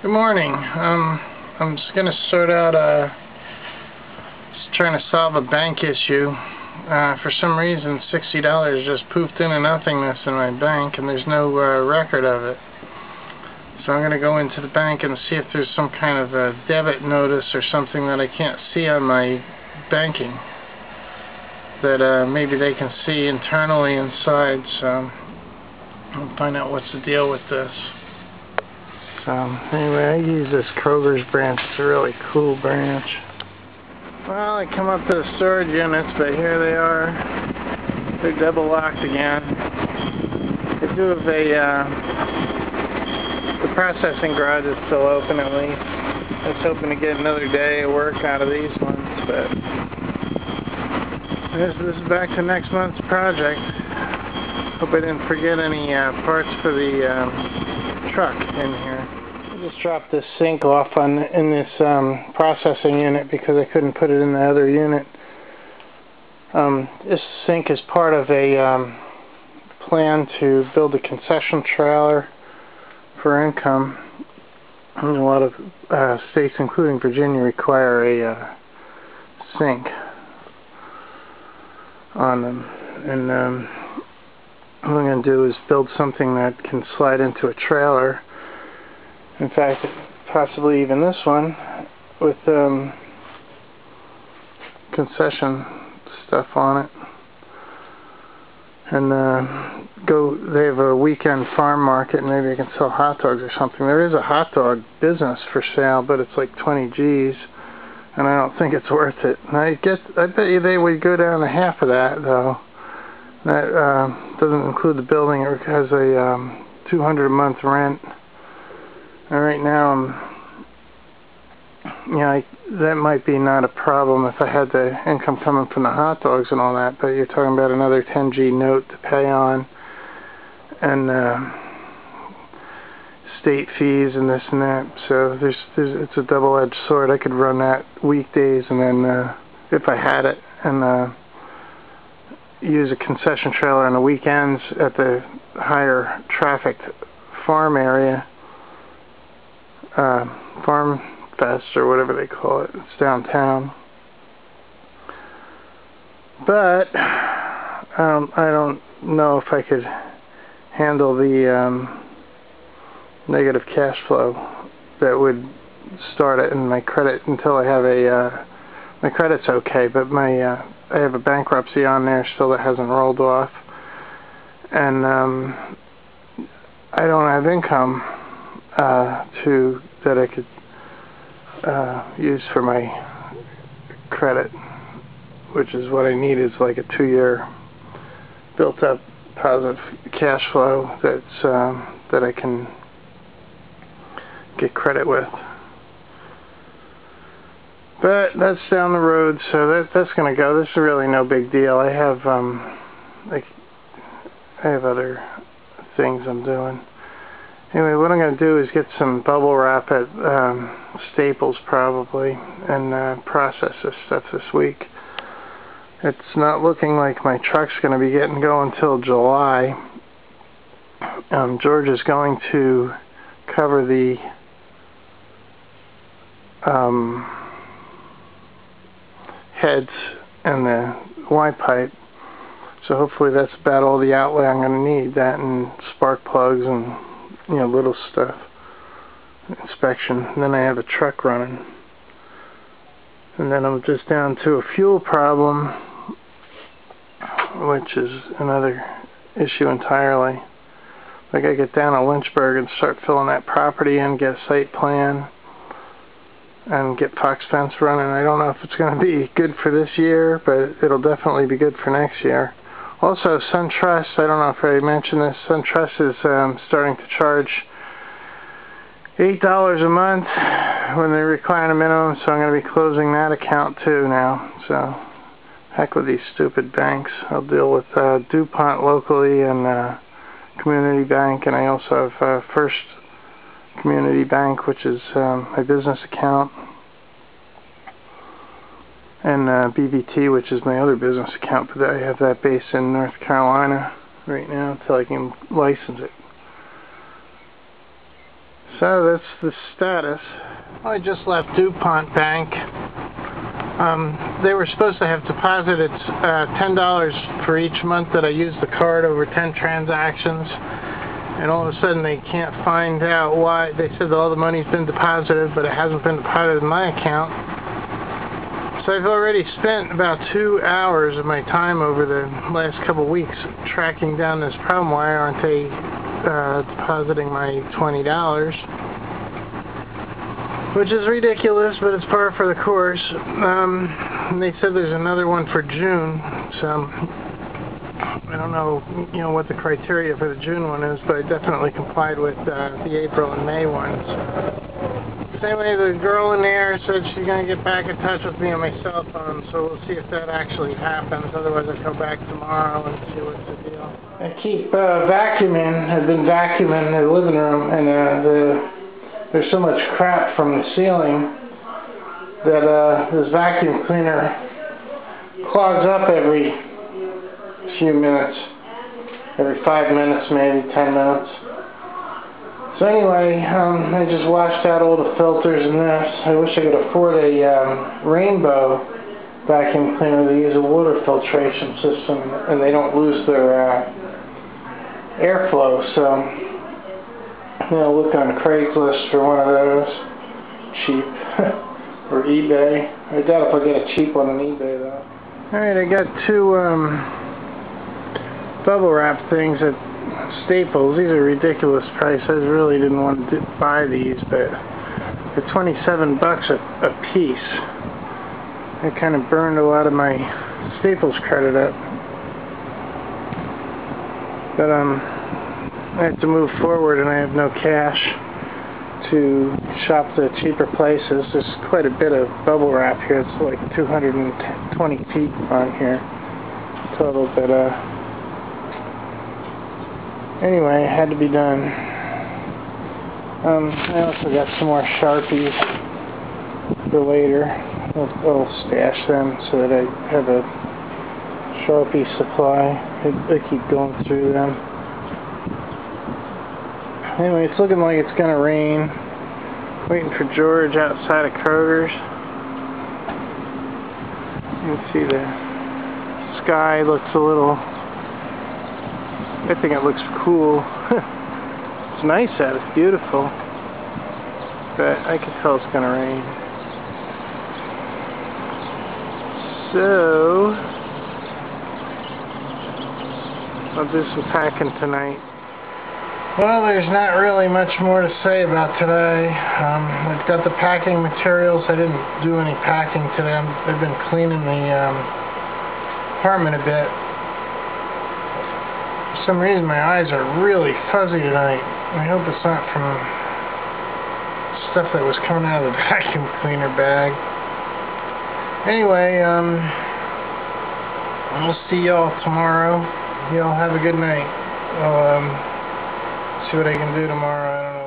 Good morning. I'm just going to sort out just trying to solve a bank issue. For some reason, $60 just poofed into nothingness in my bank, and there's no record of it. So I'm going to go into the bank and see if there's some kind of a debit notice or something that I can't see on my banking that maybe they can see internally inside. So I'll find out what's the deal with this. So anyway, I use this Krogers branch. It's a really cool branch. Well, I come up to the storage units, but here they are. They're double locked again. They do have the processing garage is still open at least. I was hoping to get another day of work out of these ones, but this is back to next month's project. Hope I didn't forget any parts for the truck in here. I just dropped this sink off in this processing unit because I couldn't put it in the other unit. This sink is part of a plan to build a concession trailer for income. And a lot of states, including Virginia, require a sink on them. And what I'm going to do is build something that can slide into a trailer. In fact, possibly even this one with concession stuff on it. And they have a weekend farm market, and maybe I can sell hot dogs or something. There is a hot dog business for sale, but it's like 20 G's, and I don't think it's worth it. And I bet you they would go down to half of that, though. That doesn't include the building. It has a $200 a month rent. And right now, that might be not a problem if I had the income coming from the hot dogs and all that. But you're talking about another 10G note to pay on, and state fees and this and that. So it's a double-edged sword. I could run that weekdays, and then if I had it, and use a concession trailer on the weekends at the higher trafficked farm area, Farm Fest or whatever they call it. It's downtown. But I don't know if I could handle the negative cash flow that would start it in my credit until I have my credit's okay, but I have a bankruptcy on there still that hasn't rolled off, and I don't have income that I could use for my credit, which is what I need, is like a 2-year built up positive cash flow that I can get credit with. But that's down the road, so that's going to go. This is really no big deal. I have other things I'm doing. Anyway, what I'm going to do is get some bubble wrap at Staples probably, and process this stuff this week. It's not looking like my truck's going to be getting going until July. George is going to cover the heads and the Y pipe, so hopefully that's about all the outlay I'm going to need. That and spark plugs and little stuff, inspection. And then I have a truck running, and then I'm just down to a fuel problem, which is another issue entirely. I gotta get down to Lynchburg and start filling that property in, get a site plan, and get Fox Fence running. I don't know if it's going to be good for this year, but it'll definitely be good for next year. Also, SunTrust, I don't know if I mentioned this, SunTrust is starting to charge $8 a month when they require a minimum, so I'm going to be closing that account too now. So, heck with these stupid banks. I'll deal with DuPont locally and Community Bank, and I also have First Community Bank, which is my business account, and BBT, which is my other business account, but I have that based in North Carolina right now until I can license it. So that's the status. I just left DuPont Bank. They were supposed to have deposited $10 for each month that I used the card over 10 transactions, and all of a sudden they can't find out why. They said that all the money's been deposited, but it hasn't been deposited in my account. So I've already spent about 2 hours of my time over the last couple weeks tracking down this problem. Why aren't they depositing my $20? Which is ridiculous, but it's par for the course. And they said there's another one for June, so I don't know, what the criteria for the June one is, but I definitely complied with the April and May ones. Same way, the girl in there said she's going to get back in touch with me on my cell phone, so we'll see if that actually happens. Otherwise, I'll go back tomorrow and see what's the deal. I keep vacuuming. I've been vacuuming the living room, and there's so much crap from the ceiling that this vacuum cleaner clogs up every few minutes, every 5 minutes, maybe 10 minutes. So anyway, I just washed out all the filters in this. I wish I could afford a rainbow vacuum cleaner. They use a water filtration system, and they don't lose their airflow. So look on Craigslist for one of those, cheap, or eBay. I doubt if I'll get a cheap one on eBay though. Alright, I got 2 bubble wrap things at Staples. These are ridiculous price. I really didn't want to buy these, but they're 27 bucks a piece. It kind of burned a lot of my Staples credit up. But I have to move forward, and I have no cash to shop the cheaper places. There's quite a bit of bubble wrap here. It's like 220 feet on here total, but anyway, it had to be done. I also got some more Sharpies for later. I'll stash them so that I have a Sharpie supply. I keep going through them. Anyway, it's looking like it's gonna rain. Waiting for George outside of Krogers. You can see the sky looks a little, I think it looks cool. It's nice out, it's beautiful. But I can tell it's gonna rain. So I'll do some packing tonight. Well, there's not really much more to say about today. I've got the packing materials. I didn't do any packing today. I've been cleaning the apartment a bit. For some reason my eyes are really fuzzy tonight. I hope it's not from stuff that was coming out of the vacuum cleaner bag. Anyway, I'll see y'all tomorrow. Y'all have a good night. I'll see what I can do tomorrow. I don't know.